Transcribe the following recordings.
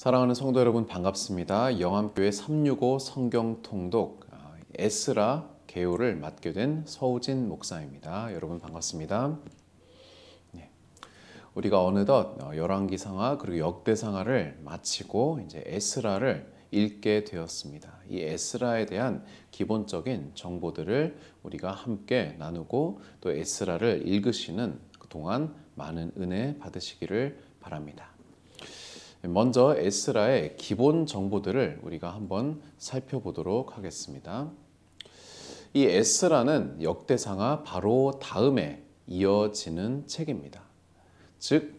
사랑하는 성도 여러분 반갑습니다. 영암교회 365 성경통독 에스라 개요를 맡게 된 서우진 목사입니다. 여러분 반갑습니다. 우리가 어느덧 열왕기상하 그리고 역대상하를 마치고 이제 에스라를 읽게 되었습니다. 이 에스라에 대한 기본적인 정보들을 우리가 함께 나누고 또 에스라를 읽으시는 그동안 많은 은혜 받으시기를 바랍니다. 먼저 에스라의 기본 정보들을 우리가 한번 살펴보도록 하겠습니다. 이 에스라는 역대상하 바로 다음에 이어지는 책입니다. 즉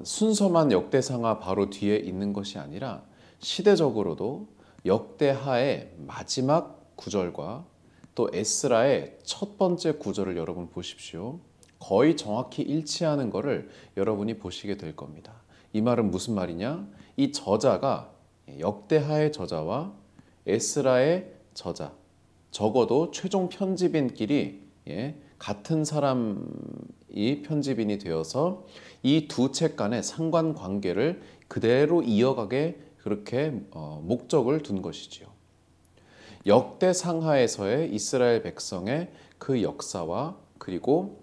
순서만 역대상하 바로 뒤에 있는 것이 아니라 시대적으로도 역대하의 마지막 구절과 또 에스라의 첫 번째 구절을 여러분 보십시오. 거의 정확히 일치하는 것을 여러분이 보시게 될 겁니다. 이 말은 무슨 말이냐? 이 저자가 역대하의 저자와 에스라의 저자, 적어도 최종 편집인끼리 같은 사람이 편집인이 되어서 이 두 책 간의 상관관계를 그대로 이어가게 그렇게 목적을 둔 것이지요. 역대상하에서의 이스라엘 백성의 그 역사와 그리고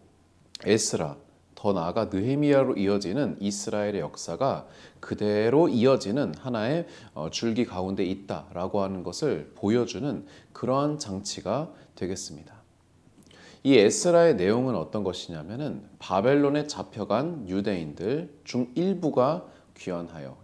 에스라, 더 나아가 느헤미야로 이어지는 이스라엘의 역사가 그대로 이어지는 하나의 줄기 가운데 있다라고 하는 것을 보여주는 그러한 장치가 되겠습니다. 이 에스라의 내용은 어떤 것이냐면은 바벨론에 잡혀간 유대인들 중 일부가 귀환하여,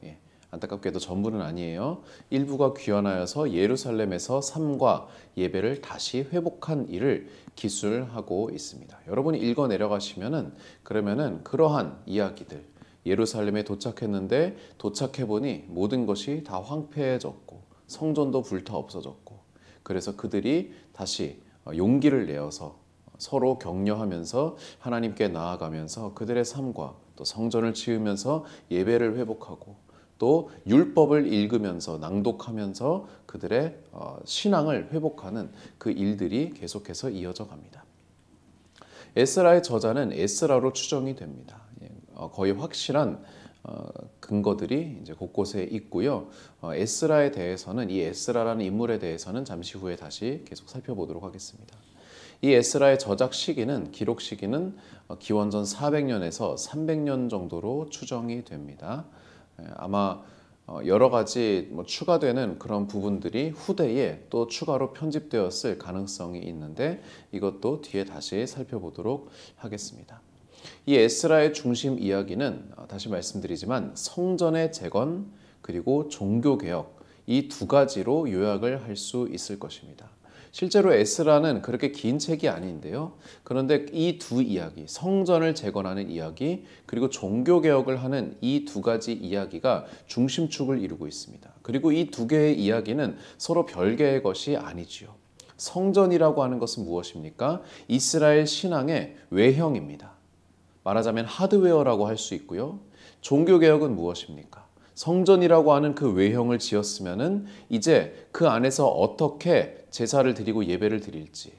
안타깝게도 전부는 아니에요. 일부가 귀환하여서 예루살렘에서 삶과 예배를 다시 회복한 일을 기술하고 있습니다. 여러분이 읽어 내려가시면은 그러면은 그러한 이야기들, 예루살렘에 도착했는데 도착해보니 모든 것이 다 황폐해졌고 성전도 불타 없어졌고, 그래서 그들이 다시 용기를 내어서 서로 격려하면서 하나님께 나아가면서 그들의 삶과 또 성전을 지으면서 예배를 회복하고 또 율법을 읽으면서 낭독하면서 그들의 신앙을 회복하는 그 일들이 계속해서 이어져 갑니다. 에스라의 저자는 에스라로 추정이 됩니다. 거의 확실한 근거들이 이제 곳곳에 있고요. 에스라에 대해서는 이 에스라라는 인물에 대해서는 잠시 후에 다시 계속 살펴보도록 하겠습니다. 이 에스라의 저작 시기는 기록 시기는 기원전 400년에서 300년 정도로 추정이 됩니다. 아마 여러 가지 추가되는 그런 부분들이 후대에 또 추가로 편집되었을 가능성이 있는데 이것도 뒤에 다시 살펴보도록 하겠습니다. 이 에스라의 중심 이야기는 다시 말씀드리지만 성전의 재건 그리고 종교개혁 이 두 가지로 요약을 할 수 있을 것입니다. 실제로 에스라는 그렇게 긴 책이 아닌데요. 그런데 이 두 이야기, 성전을 재건하는 이야기 그리고 종교개혁을 하는 이 두 가지 이야기가 중심축을 이루고 있습니다. 그리고 이 두 개의 이야기는 서로 별개의 것이 아니지요. 성전이라고 하는 것은 무엇입니까? 이스라엘 신앙의 외형입니다. 말하자면 하드웨어라고 할 수 있고요. 종교개혁은 무엇입니까? 성전이라고 하는 그 외형을 지었으면은 이제 그 안에서 어떻게 제사를 드리고 예배를 드릴지,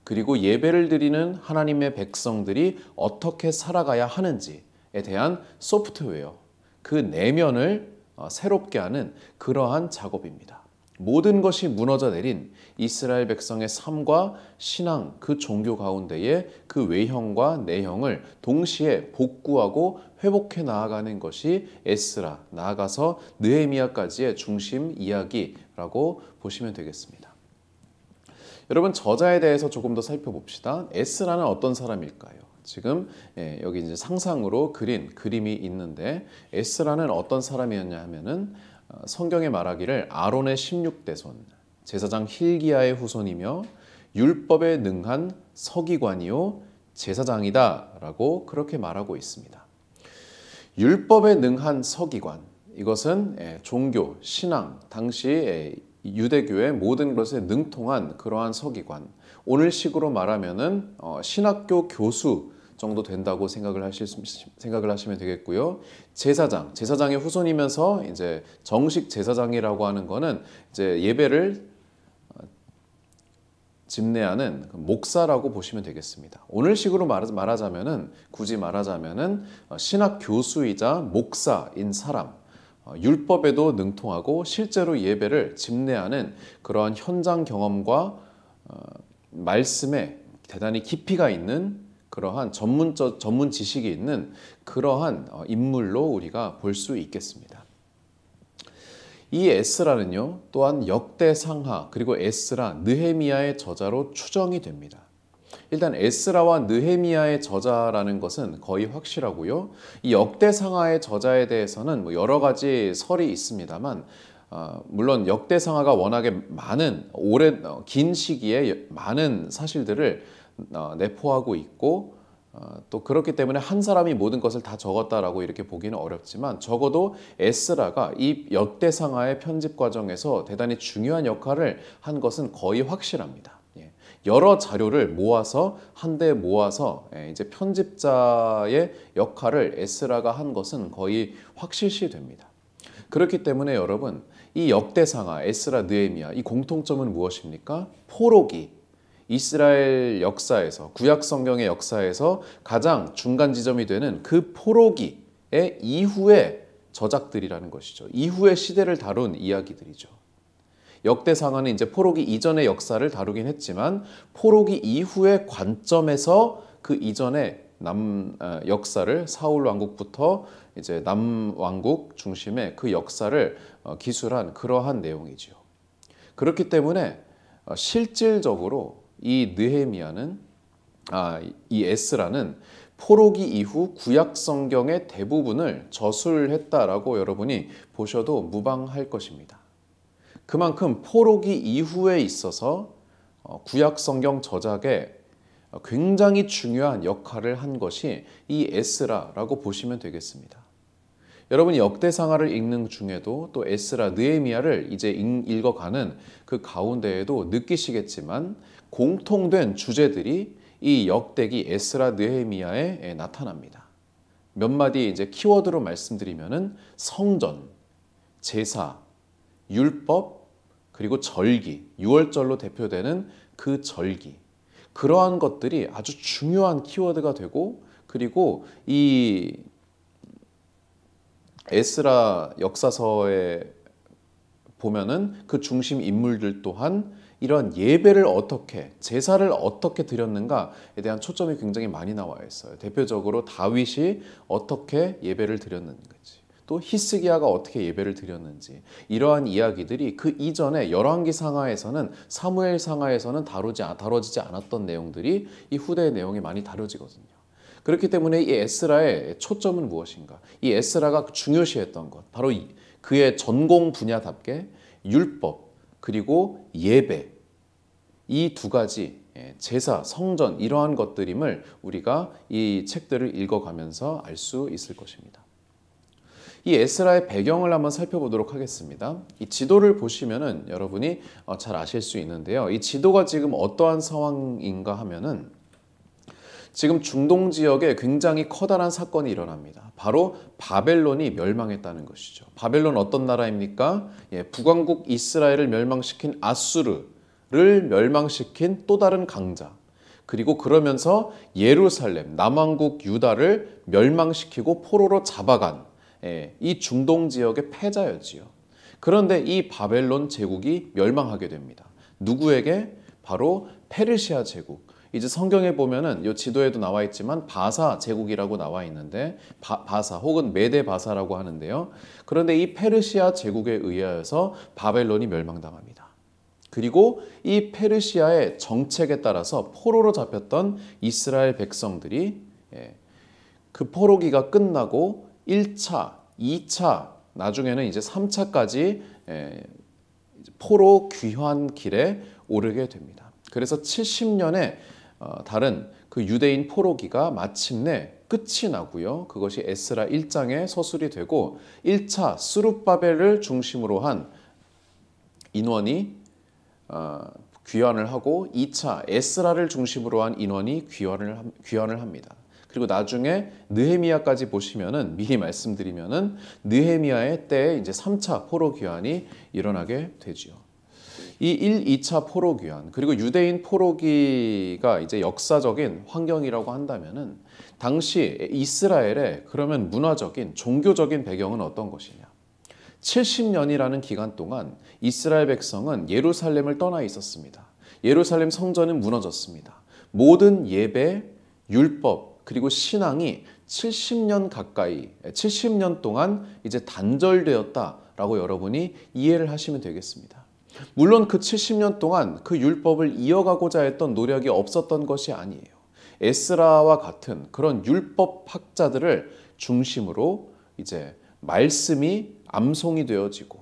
그리고 예배를 드리는 하나님의 백성들이 어떻게 살아가야 하는지에 대한 소프트웨어, 그 내면을 새롭게 하는 그러한 작업입니다. 모든 것이 무너져 내린 이스라엘 백성의 삶과 신앙, 그 종교 가운데에 그 외형과 내형을 동시에 복구하고 회복해 나아가는 것이 에스라, 나아가서 느헤미야까지의 중심 이야기라고 보시면 되겠습니다. 여러분, 저자에 대해서 조금 더 살펴봅시다. 에스라는 어떤 사람일까요? 지금 여기 이제 상상으로 그린 그림이 있는데 에스라는 어떤 사람이었냐 하면은 성경에 말하기를 아론의 16대 손, 제사장 힐기야의 후손이며 율법에 능한 서기관이요 제사장이다 라고 그렇게 말하고 있습니다. 율법에 능한 서기관, 이것은 종교, 신앙, 당시 유대교의 모든 것에 능통한 그러한 서기관, 오늘 식으로 말하면은 신학교 교수 정도 된다고 생각을 하시면 되겠고요. 제사장의 후손이면서 이제 정식 제사장이라고 하는 거는 이제 예배를 집례하는 목사라고 보시면 되겠습니다. 오늘식으로 굳이 말하자면은 신학 교수이자 목사인 사람, 율법에도 능통하고 실제로 예배를 집례하는 그러한 현장 경험과 말씀에 대단히 깊이가 있는 그러한 전문 지식이 있는 그러한 인물로 우리가 볼 수 있겠습니다. 이 에스라는요, 또한 역대상하 그리고 에스라, 느헤미야의 저자로 추정이 됩니다. 일단 에스라와 느헤미야의 저자라는 것은 거의 확실하고요. 이 역대상하의 저자에 대해서는 여러 가지 설이 있습니다만, 물론 역대상하가 워낙에 긴 시기에 많은 사실들을 내포하고 있고, 또 그렇기 때문에 한 사람이 모든 것을 다 적었다라고 이렇게 보기는 어렵지만, 적어도 에스라가 이 역대상하의 편집 과정에서 대단히 중요한 역할을 한 것은 거의 확실합니다. 여러 자료를 모아서 한데 모아서 이제 편집자의 역할을 에스라가 한 것은 거의 확실시됩니다. 그렇기 때문에 여러분, 이 역대상하, 에스라, 느헤미야, 이 공통점은 무엇입니까? 포로기, 이스라엘 역사에서, 구약 성경의 역사에서 가장 중간 지점이 되는 그 포로기의 이후의 저작들이라는 것이죠. 이후의 시대를 다룬 이야기들이죠. 역대상하는 이제 포로기 이전의 역사를 다루긴 했지만, 포로기 이후의 관점에서 그 이전의 역사를, 사울 왕국부터 이제 남왕국 중심의 그 역사를 기술한 그러한 내용이지요. 그렇기 때문에 실질적으로 이 에스라는 포로기 이후 구약 성경의 대부분을 저술했다라고 여러분이 보셔도 무방할 것입니다. 그만큼 포로기 이후에 있어서 구약 성경 저작에 굉장히 중요한 역할을 한 것이 이 에스라라고 보시면 되겠습니다. 여러분이 역대상하를 읽는 중에도 또 에스라, 느헤미야를 이제 읽어가는 그 가운데에도 느끼시겠지만, 공통된 주제들이 이 역대기 에스라, 느헤미야에 나타납니다. 몇 마디 이제 키워드로 말씀드리면은 성전, 제사, 율법, 그리고 절기, 유월절로 대표되는 그 절기, 그러한 것들이 아주 중요한 키워드가 되고, 그리고 이 에스라 역사서에 보면은 그 중심 인물들 또한 이런 예배를 어떻게, 제사를 어떻게 드렸는가에 대한 초점이 굉장히 많이 나와 있어요. 대표적으로 다윗이 어떻게 예배를 드렸는지, 또 히스기야가 어떻게 예배를 드렸는지, 이러한 이야기들이 그 이전에 열왕기 상하에서는, 사무엘 상하에서는 다뤄지지 않았던 내용들이 이 후대의 내용이 많이 다뤄지거든요. 그렇기 때문에 이 에스라의 초점은 무엇인가? 이 에스라가 중요시했던 것, 바로 그의 전공 분야답게 율법 그리고 예배, 이 두 가지, 제사, 성전, 이러한 것들임을 우리가 이 책들을 읽어가면서 알 수 있을 것입니다. 이 에스라의 배경을 한번 살펴보도록 하겠습니다. 이 지도를 보시면은 여러분이 잘 아실 수 있는데요. 이 지도가 지금 어떠한 상황인가 하면은, 지금 중동 지역에 굉장히 커다란 사건이 일어납니다. 바로 바벨론이 멸망했다는 것이죠. 바벨론 어떤 나라입니까? 북왕국 이스라엘을 멸망시킨 아수르를 멸망시킨 또 다른 강자. 그리고 그러면서 예루살렘, 남왕국 유다를 멸망시키고 포로로 잡아간 이 중동 지역의 패자였지요. 그런데 이 바벨론 제국이 멸망하게 됩니다. 누구에게? 바로 페르시아 제국. 이제 성경에 보면은 이 지도에도 나와 있지만 바사 제국이라고 나와 있는데, 바사 혹은 메데 바사라고 하는데요. 그런데 이 페르시아 제국에 의하여서 바벨론이 멸망당합니다. 그리고 이 페르시아의 정책에 따라서 포로로 잡혔던 이스라엘 백성들이 그 포로기가 끝나고 1차, 2차, 나중에는 이제 3차까지 포로 귀환 길에 오르게 됩니다. 그래서 70년의 다른 그 유대인 포로기가 마침내 끝이 나고요. 그것이 에스라 1장의 서술이 되고, 1차 스룹바벨을 중심으로 한 인원이 귀환을 하고, 2차 에스라를 중심으로 한 인원이 귀환을 합니다. 그리고 나중에 느헤미야까지 보시면은, 미리 말씀드리면은 느헤미야의 때에 이제 3차 포로 귀환이 일어나게 되지요. 이 1, 2차 포로 귀환, 그리고 유대인 포로기가 이제 역사적인 환경이라고 한다면은, 당시 이스라엘의 그러면 문화적인, 종교적인 배경은 어떤 것이냐? 70년이라는 기간 동안 이스라엘 백성은 예루살렘을 떠나 있었습니다. 예루살렘 성전은 무너졌습니다. 모든 예배, 율법, 그리고 신앙이 70년 가까이, 70년 동안 이제 단절되었다라고 여러분이 이해를 하시면 되겠습니다. 물론 그 70년 동안 그 율법을 이어가고자 했던 노력이 없었던 것이 아니에요. 에스라와 같은 그런 율법 학자들을 중심으로 이제 말씀이 암송이 되어지고,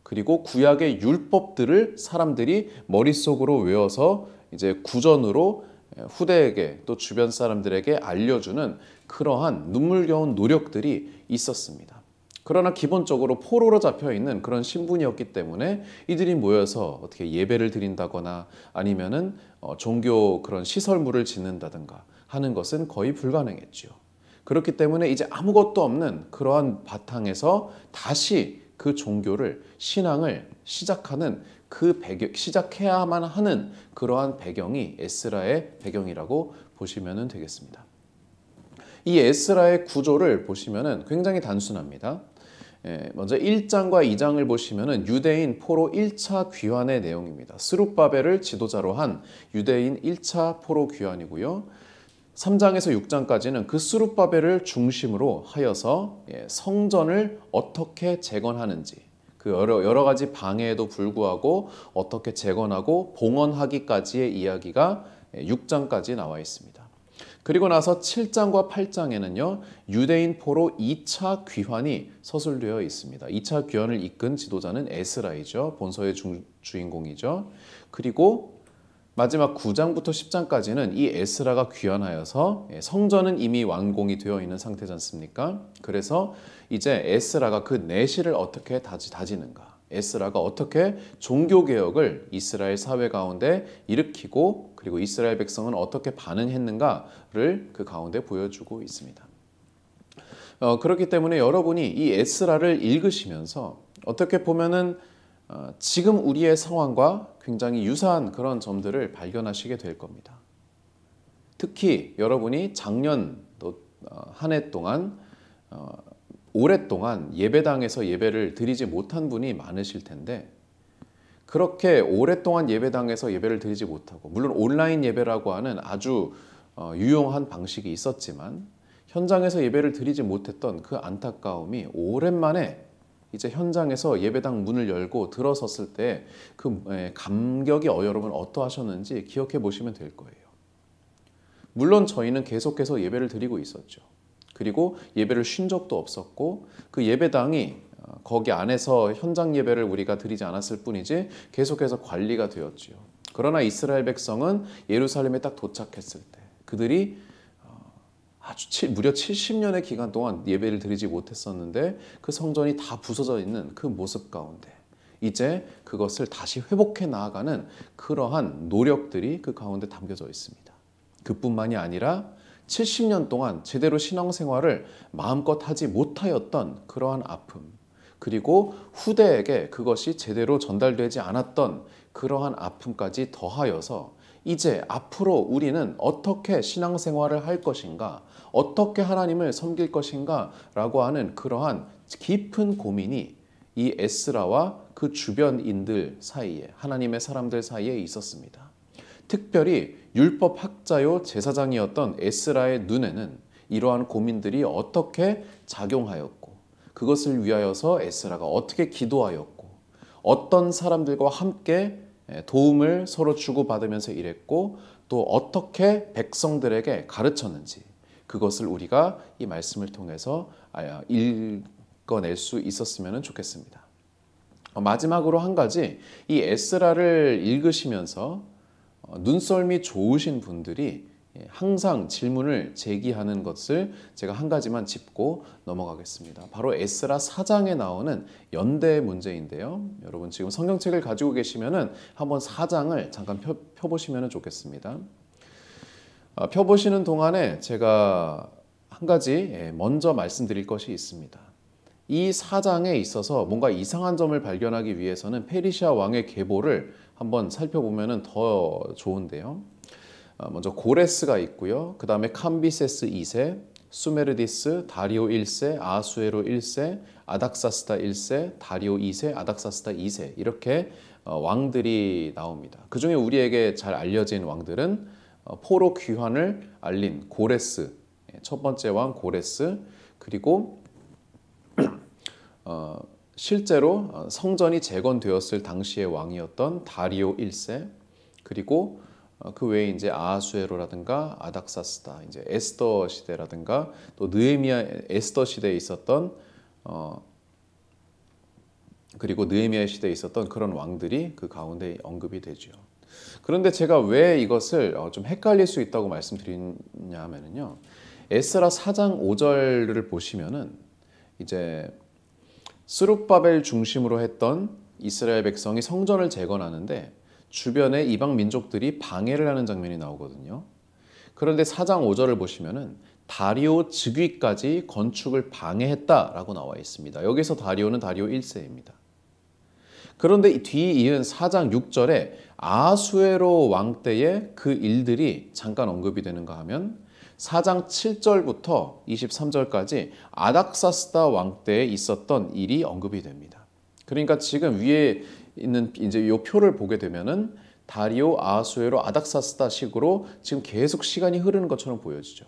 그리고 구약의 율법들을 사람들이 머릿속으로 외워서 이제 구전으로 후대에게 또 주변 사람들에게 알려주는 그러한 눈물겨운 노력들이 있었습니다. 그러나 기본적으로 포로로 잡혀 있는 그런 신분이었기 때문에 이들이 모여서 어떻게 예배를 드린다거나 아니면은 종교 그런 시설물을 짓는다든가 하는 것은 거의 불가능했죠. 그렇기 때문에 이제 아무것도 없는 그러한 바탕에서 다시 그 종교를, 신앙을 시작하는 그 배경, 시작해야만 하는 그러한 배경이 에스라의 배경이라고 보시면 되겠습니다. 이 에스라의 구조를 보시면 굉장히 단순합니다. 먼저 1장과 2장을 보시면 유대인 포로 1차 귀환의 내용입니다. 스룹바벨을 지도자로 한 유대인 1차 포로 귀환이고요. 3장에서 6장까지는 그 스룹바벨을 중심으로 하여서 성전을 어떻게 재건하는지, 그 여러 가지 방해에도 불구하고 어떻게 재건하고 봉헌하기까지의 이야기가 6장까지 나와 있습니다. 그리고 나서 7장과 8장에는요, 유대인 포로 2차 귀환이 서술되어 있습니다. 2차 귀환을 이끈 지도자는 에스라이죠. 본서의 주인공이죠. 그리고 마지막 9장부터 10장까지는 이 에스라가 귀환하여서 성전은 이미 완공이 되어 있는 상태지 않습니까? 그래서 이제 에스라가 그 내실을 어떻게 다지는가, 에스라가 어떻게 종교개혁을 이스라엘 사회 가운데 일으키고, 그리고 이스라엘 백성은 어떻게 반응했는가를 그 가운데 보여주고 있습니다. 그렇기 때문에 여러분이 이 에스라를 읽으시면서 어떻게 보면은 지금 우리의 상황과 굉장히 유사한 그런 점들을 발견하시게 될 겁니다. 특히 여러분이 작년 또 한 해 동안 오랫동안 예배당에서 예배를 드리지 못한 분이 많으실 텐데, 그렇게 오랫동안 예배당에서 예배를 드리지 못하고, 물론 온라인 예배라고 하는 아주 유용한 방식이 있었지만 현장에서 예배를 드리지 못했던 그 안타까움이 오랜만에 이제 현장에서 예배당 문을 열고 들어섰을 때 그 감격이 여러분 어떠하셨는지 기억해 보시면 될 거예요. 물론 저희는 계속해서 예배를 드리고 있었죠. 그리고 예배를 쉰 적도 없었고, 그 예배당이 거기 안에서 현장 예배를 우리가 드리지 않았을 뿐이지 계속해서 관리가 되었지요. 그러나 이스라엘 백성은 예루살렘에 딱 도착했을 때 그들이 무려 70년의 기간 동안 예배를 드리지 못했었는데 그 성전이 다 부서져 있는 그 모습 가운데 이제 그것을 다시 회복해 나아가는 그러한 노력들이 그 가운데 담겨져 있습니다. 그뿐만이 아니라 70년 동안 제대로 신앙생활을 마음껏 하지 못하였던 그러한 아픔, 그리고 후대에게 그것이 제대로 전달되지 않았던 그러한 아픔까지 더하여서 이제 앞으로 우리는 어떻게 신앙생활을 할 것인가, 어떻게 하나님을 섬길 것인가 라고 하는 그러한 깊은 고민이 이 에스라와 그 주변인들 사이에, 하나님의 사람들 사이에 있었습니다. 특별히 율법 학자요 제사장이었던 에스라의 눈에는 이러한 고민들이 어떻게 작용하였고, 그것을 위하여서 에스라가 어떻게 기도하였고, 어떤 사람들과 함께 도움을 서로 주고받으면서 일했고, 또 어떻게 백성들에게 가르쳤는지, 그것을 우리가 이 말씀을 통해서 읽어낼 수 있었으면 좋겠습니다. 마지막으로 한 가지, 이 에스라를 읽으시면서 눈썰미 좋으신 분들이 항상 질문을 제기하는 것을 제가 한 가지만 짚고 넘어가겠습니다. 바로 에스라 4장에 나오는 연대 문제인데요. 여러분 지금 성경책을 가지고 계시면은 한번 4장을 잠깐 펴보시면 좋겠습니다. 펴보시는 동안에 제가 한 가지 먼저 말씀드릴 것이 있습니다. 이 4장에 있어서 뭔가 이상한 점을 발견하기 위해서는 페르시아 왕의 계보를 한번 살펴보면 더 좋은데요. 먼저 고레스가 있고요. 그 다음에 캄비세스 2세, 수메르디스, 다리오 1세, 아수에로 1세, 아닥사스다 1세, 다리오 2세, 아닥사스다 2세 이렇게 왕들이 나옵니다. 그 중에 우리에게 잘 알려진 왕들은 포로 귀환을 알린 고레스, 첫 번째 왕 고레스, 그리고 실제로 성전이 재건되었을 당시의 왕이었던 다리오 1세, 그리고 그 외에 이제 아하수에로라든가 아닥사스다, 이제 에스더 시대라든가 또 느헤미야 에스더 시대에 있었던 그리고 느헤미야 시대에 있었던 그런 왕들이 그 가운데 언급이 되죠. 그런데 제가 왜 이것을 좀 헷갈릴 수 있다고 말씀드리냐 하면요. 에스라 4장 5절을 보시면은 이제 스룹바벨 중심으로 했던 이스라엘 백성이 성전을 재건하는데 주변에 이방 민족들이 방해를 하는 장면이 나오거든요. 그런데 4장 5절을 보시면은 다리오 즉위까지 건축을 방해했다라고 나와 있습니다. 여기서 다리오는 다리오 1세입니다. 그런데 뒤이은 4장 6절에 아하수에로 왕 때의 그 일들이 잠깐 언급이 되는가 하면 4장 7절부터 23절까지 아닥사스다 왕 때에 있었던 일이 언급이 됩니다. 그러니까 지금 위에 있는 이제 이 표를 보게 되면은 다리오, 아하수에로, 아닥사스다 식으로 지금 계속 시간이 흐르는 것처럼 보여지죠.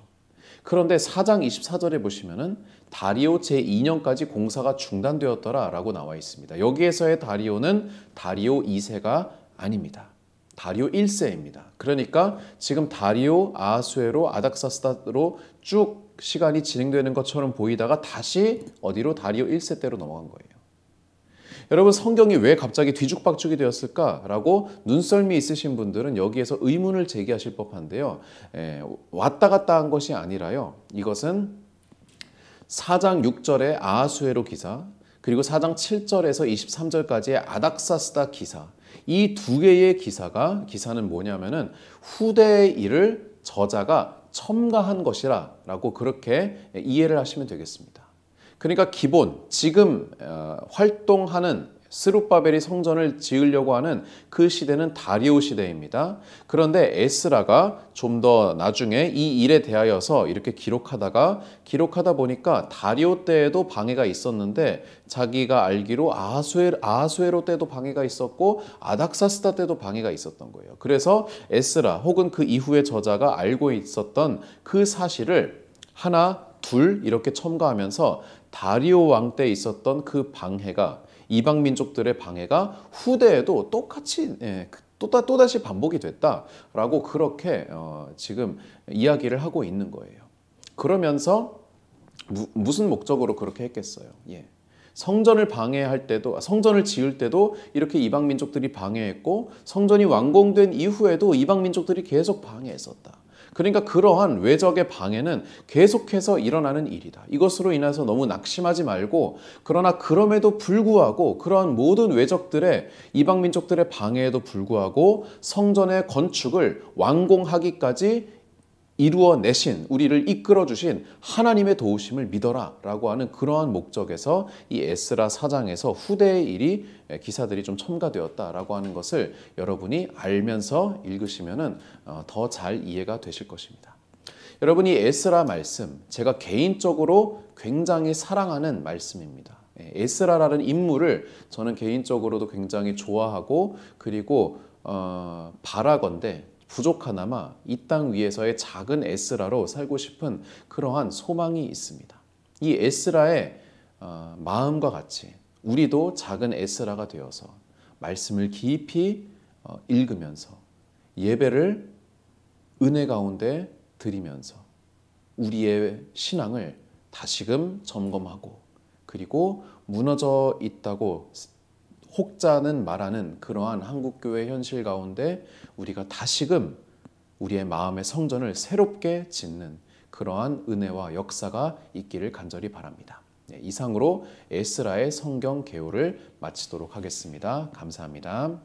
그런데 4장 24절에 보시면은 다리오 제2년까지 공사가 중단되었더라라고 나와 있습니다. 여기에서의 다리오는 다리오 2세가 아닙니다. 다리오 1세입니다. 그러니까 지금 다리오, 아하수에로, 아닥사스다로 쭉 시간이 진행되는 것처럼 보이다가 다시 어디로 다리오 1세 때로 넘어간 거예요. 여러분 성경이 왜 갑자기 뒤죽박죽이 되었을까라고 눈썰미 있으신 분들은 여기에서 의문을 제기하실 법한데요. 왔다 갔다 한 것이 아니라요. 이것은 4장 6절의 아하수에로 기사, 그리고 4장 7절에서 23절까지의 아닥사스다 기사, 이 두 개의 기사는 뭐냐면은 후대의 일을 저자가 첨가한 것이라고 그렇게 이해를 하시면 되겠습니다. 그러니까 기본 지금 활동하는 스룹바벨이 성전을 지으려고 하는 그 시대는 다리오 시대입니다. 그런데 에스라가 좀 더 나중에 이 일에 대하여서 이렇게 기록하다 보니까 다리오 때에도 방해가 있었는데 자기가 알기로 아하수에로 때도 방해가 있었고 아닥사스다 때도 방해가 있었던 거예요. 그래서 에스라 혹은 그 이후의 저자가 알고 있었던 그 사실을 하나, 둘 이렇게 첨가하면서 다리오 왕 때 있었던 그 방해가 이방 민족들의 방해가 후대에도 똑같이 또다시 반복이 됐다라고 그렇게 지금 이야기를 하고 있는 거예요. 그러면서 무슨 목적으로 그렇게 했겠어요? 성전을 방해할 때도 성전을 지을 때도 이렇게 이방 민족들이 방해했고 성전이 완공된 이후에도 이방 민족들이 계속 방해했었다. 그러니까 그러한 외적의 방해는 계속해서 일어나는 일이다. 이것으로 인해서 너무 낙심하지 말고 그러나 그럼에도 불구하고 그러한 모든 외적들의 이방 민족들의 방해에도 불구하고 성전의 건축을 완공하기까지 이루어내신 우리를 이끌어주신 하나님의 도우심을 믿어라 라고 하는 그러한 목적에서 이 에스라 4장에서 후대의 일이 기사들이 좀 첨가되었다라고 하는 것을 여러분이 알면서 읽으시면 더 잘 이해가 되실 것입니다. 여러분이 에스라 말씀 제가 개인적으로 굉장히 사랑하는 말씀입니다. 에스라라는 인물을 저는 개인적으로도 굉장히 좋아하고 그리고 바라건대 부족하나마 이 땅 위에서의 작은 에스라로 살고 싶은 그러한 소망이 있습니다. 이 에스라의 마음과 같이 우리도 작은 에스라가 되어서 말씀을 깊이 읽으면서 예배를 은혜 가운데 드리면서 우리의 신앙을 다시금 점검하고 그리고 무너져 있다고 혹자는 말하는 그러한 한국교회 현실 가운데 우리가 다시금 우리의 마음의 성전을 새롭게 짓는 그러한 은혜와 역사가 있기를 간절히 바랍니다. 이상으로 에스라의 성경 개요를 마치도록 하겠습니다. 감사합니다.